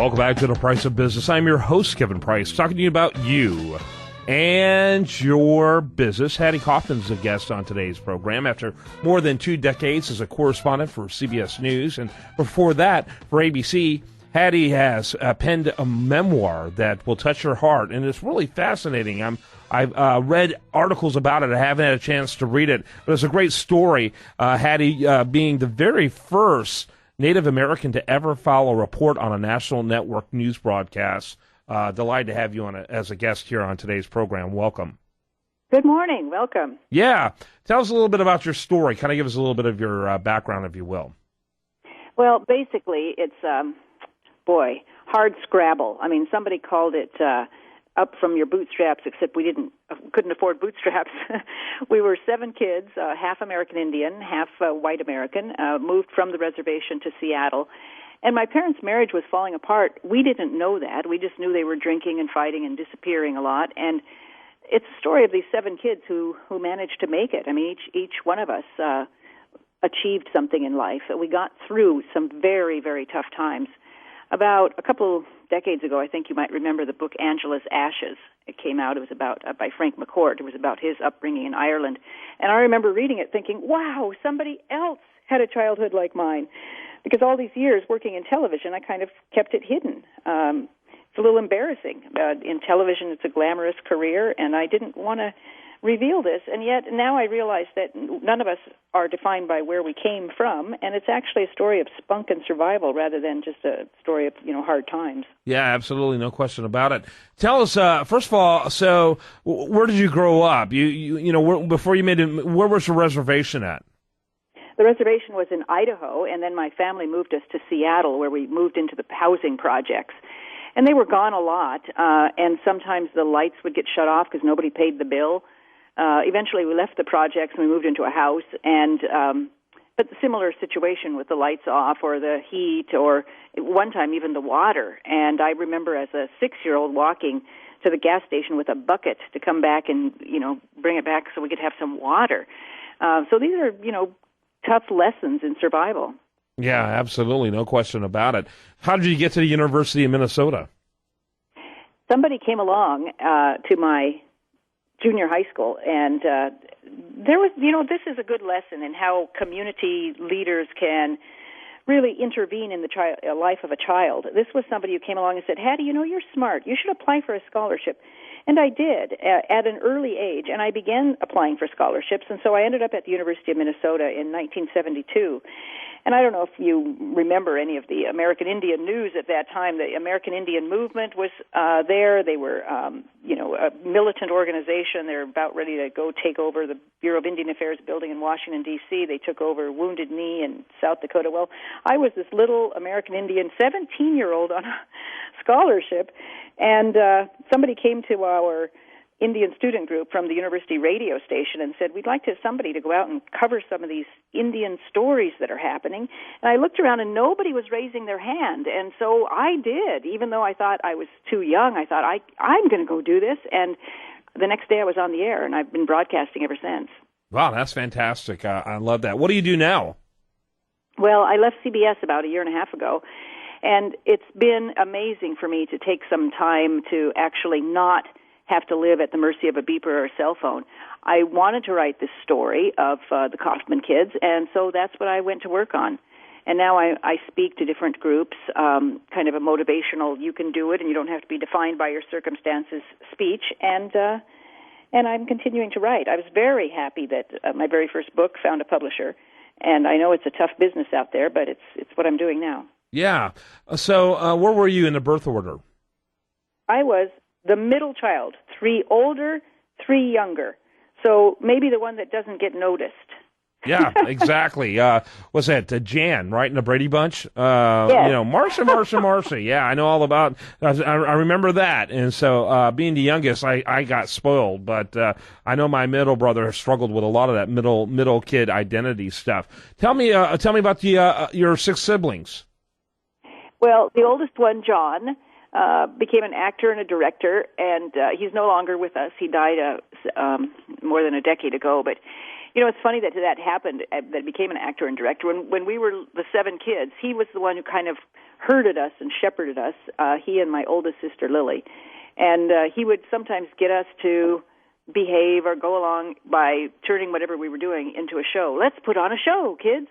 Welcome back to The Price of Business. I'm your host, Kevin Price, talking to you about you and your business. Hattie Kauffman is a guest on today's program after more than 2 decades as a correspondent for CBS News. And before that, for ABC, Hattie has penned a memoir that will touch your heart, and it's really fascinating. I've read articles about it. I haven't had a chance to read it, but it's a great story. Hattie being the very first Native American to ever file a report on a national network news broadcast. Delighted to have you on as a guest here on today's program. Welcome. Good morning. Welcome. Yeah. Tell us a little bit about your story. Kind of give us a little bit of your background, if you will. Well, basically, it's, hard scrabble. I mean, somebody called it up from your bootstraps, except we couldn't afford bootstraps. We were 7 kids, half American Indian, half white American, moved from the reservation to Seattle. And my parents' marriage was falling apart. We didn't know that. We just knew they were drinking and fighting and disappearing a lot. And it's a story of these 7 kids who managed to make it. I mean, each one of us achieved something in life. We got through some very, very tough times. About a couple decades ago, I think you might remember the book Angela's Ashes. It came out. It was about by Frank McCourt. It was about his upbringing in Ireland. And I remember reading it thinking, wow, somebody else had a childhood like mine. Because all these years working in television, I kind of kept it hidden. It's a little embarrassing. In television, it's a glamorous career, and I didn't want to reveal this. And yet now I realize that none of us are defined by where we came from, and it's actually a story of spunk and survival rather than just a story of, hard times. Yeah, absolutely, no question about it. Tell us, first of all, so where did you grow up? Before you made it, where was your reservation at? The reservation was in Idaho, and then my family moved us to Seattle, where we moved into the housing projects. And they were gone a lot, and sometimes the lights would get shut off because nobody paid the bill. Eventually, we left the projects and we moved into a house, but the similar situation with the lights off or the heat or one time even the water. And I remember as a 6-year-old walking to the gas station with a bucket to come back and, bring it back so we could have some water. So these are, tough lessons in survival. Yeah, absolutely. No question about it. How did you get to the University of Minnesota? Somebody came along to my junior high school, and there was, this is a good lesson in how community leaders can really intervene in the life of a child. This was somebody who came along and said, Hattie, you're smart. You should apply for a scholarship. And I did at an early age, and I began applying for scholarships, and so I ended up at the University of Minnesota in 1972. And I don't know if you remember any of the American Indian news at that time. The American Indian movement was there. They were, a militant organization. They're about ready to go take over the Bureau of Indian Affairs building in Washington, D.C. They took over Wounded Knee in South Dakota. Well, I was this little American Indian 17-year-old on a scholarship, and somebody came to our Indian student group from the university radio station and said, we'd like to have somebody to go out and cover some of these Indian stories that are happening. And I looked around and nobody was raising their hand. And so I did. Even though I thought I was too young, I thought, I'm going to go do this. And the next day I was on the air, and I've been broadcasting ever since. Wow, that's fantastic. I love that. What do you do now? Well, I left CBS about 1.5 years ago. And it's been amazing for me to take some time to actually not have to live at the mercy of a beeper or a cell phone. I wanted to write this story of the Kauffman kids, and so that's what I went to work on. And now I speak to different groups, kind of a motivational, you can do it and you don't have to be defined by your circumstances speech, and I'm continuing to write. I was very happy that my very first book found a publisher, and I know it's a tough business out there, but it's what I'm doing now. Yeah. So where were you in the birth order? I was the middle child, 3 older, 3 younger. So maybe the one that doesn't get noticed. Yeah, exactly. What's that? Jan, right, in the Brady Bunch? Yes. Marcia. Yeah, I know all about. I remember that. And so, being the youngest, I got spoiled. But I know my middle brother has struggled with a lot of that middle kid identity stuff. Tell me about your 6 siblings. Well, the oldest one, John, became an actor and a director, and he's no longer with us. He died more than a decade ago. But it's funny that happened. That became an actor and director. When we were the 7 kids, he was the one who kind of herded us and shepherded us, he and my oldest sister, Lily. And he would sometimes get us to behave or go along by turning whatever we were doing into a show. Let's put on a show, kids.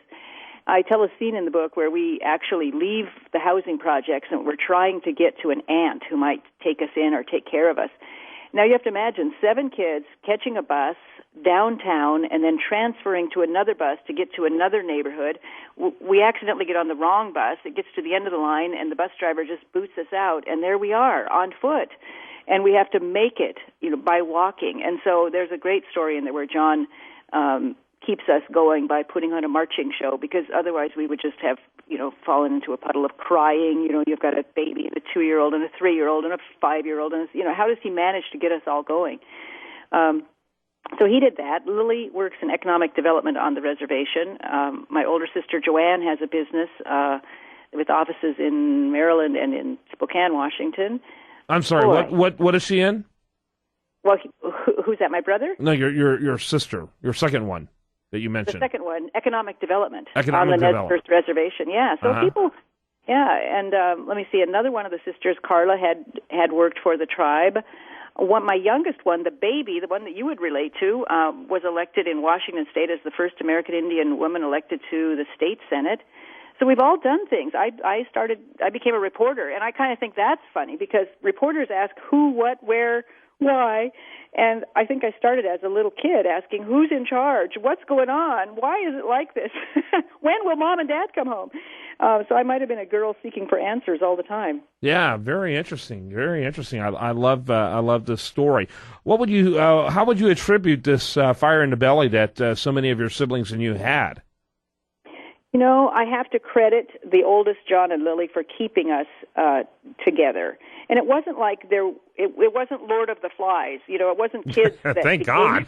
I tell a scene in the book where we actually leave the housing projects and we're trying to get to an aunt who might take us in or take care of us. Now you have to imagine 7 kids catching a bus downtown and then transferring to another bus to get to another neighborhood. We accidentally get on the wrong bus. It gets to the end of the line and the bus driver just boots us out, and there we are on foot. And we have to make it, by walking. And so there's a great story in there where John keeps us going by putting on a marching show, because otherwise we would just have, fallen into a puddle of crying. You've got a baby and a 2-year-old and a 3-year-old and a 5-year-old, and how does he manage to get us all going? So he did that. Lily works in economic development on the reservation. My older sister Joanne has a business with offices in Maryland and in Spokane, Washington. I'm sorry. What is she in? Well, who's that? My brother? No, your sister, your second one that you mentioned. The second one, economic development on the development. Nez Perce Reservation. Yeah. So people. Yeah, and let me see. Another one of the sisters, Carla, had worked for the tribe. My youngest one, the baby, the one that you would relate to, was elected in Washington State as the first American Indian woman elected to the state Senate. So we've all done things. I became a reporter, and I kind of think that's funny because reporters ask who, what, where, why, and I think I started as a little kid asking who's in charge, what's going on, why is it like this, when will mom and dad come home? So I might have been a girl seeking for answers all the time. Yeah, very interesting. Very interesting. I love this story. What would you? How would you attribute this fire in the belly that so many of your siblings and you had? I have to credit the oldest, John and Lily, for keeping us together. And it wasn't like it wasn't Lord of the Flies. It wasn't kids. That Thank God.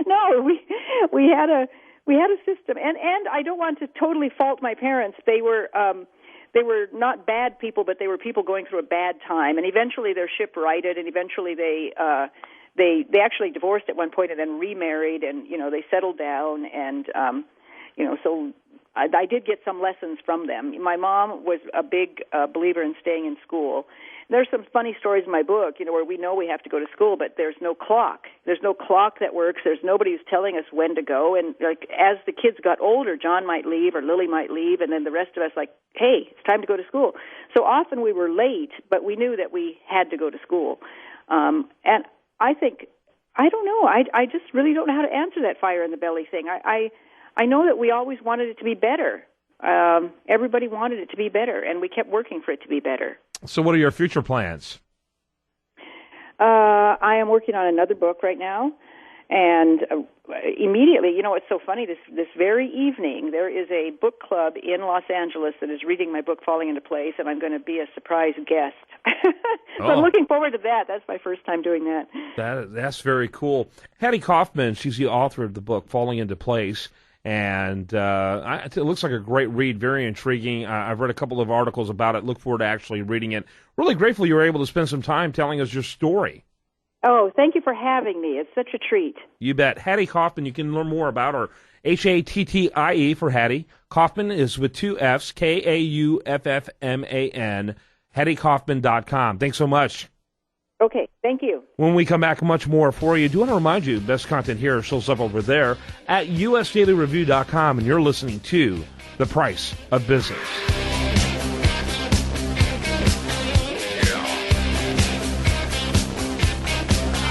No, we had a system, and I don't want to totally fault my parents. They were not bad people, but they were people going through a bad time, and eventually their ship righted, and eventually they actually divorced at one point and then remarried, and they settled down, and so I did get some lessons from them. My mom was a big believer in staying in school. There's some funny stories in my book, where we know we have to go to school, but there's no clock. There's no clock that works. There's nobody who's telling us when to go. And as the kids got older, John might leave or Lily might leave, and then the rest of us hey, it's time to go to school. So often we were late, but we knew that we had to go to school. And I think, I don't know, I just really don't know how to answer that fire in the belly thing. I know that we always wanted it to be better. Everybody wanted it to be better, and we kept working for it to be better. So what are your future plans? I am working on another book right now, and immediately, it's so funny, this very evening, there is a book club in Los Angeles that is reading my book, Falling into Place, and I'm going to be a surprise guest. So I'm looking forward to that. That's my first time doing that. That's very cool. Hattie Kauffman, she's the author of the book, Falling into Place. And it looks like a great read, very intriguing. I've read a couple of articles about it. Look forward to actually reading it. Really grateful you were able to spend some time telling us your story. Oh, thank you for having me. It's such a treat. You bet. Hattie Kauffman, you can learn more about her. Hattie for Hattie. Kauffman is with 2 F's, Kauffman, HattieKauffman.com. Thanks so much. Okay, thank you. When we come back, much more for you. Do want to remind you, best content here shows up over there at usdailyreview.com, and you're listening to The Price of Business.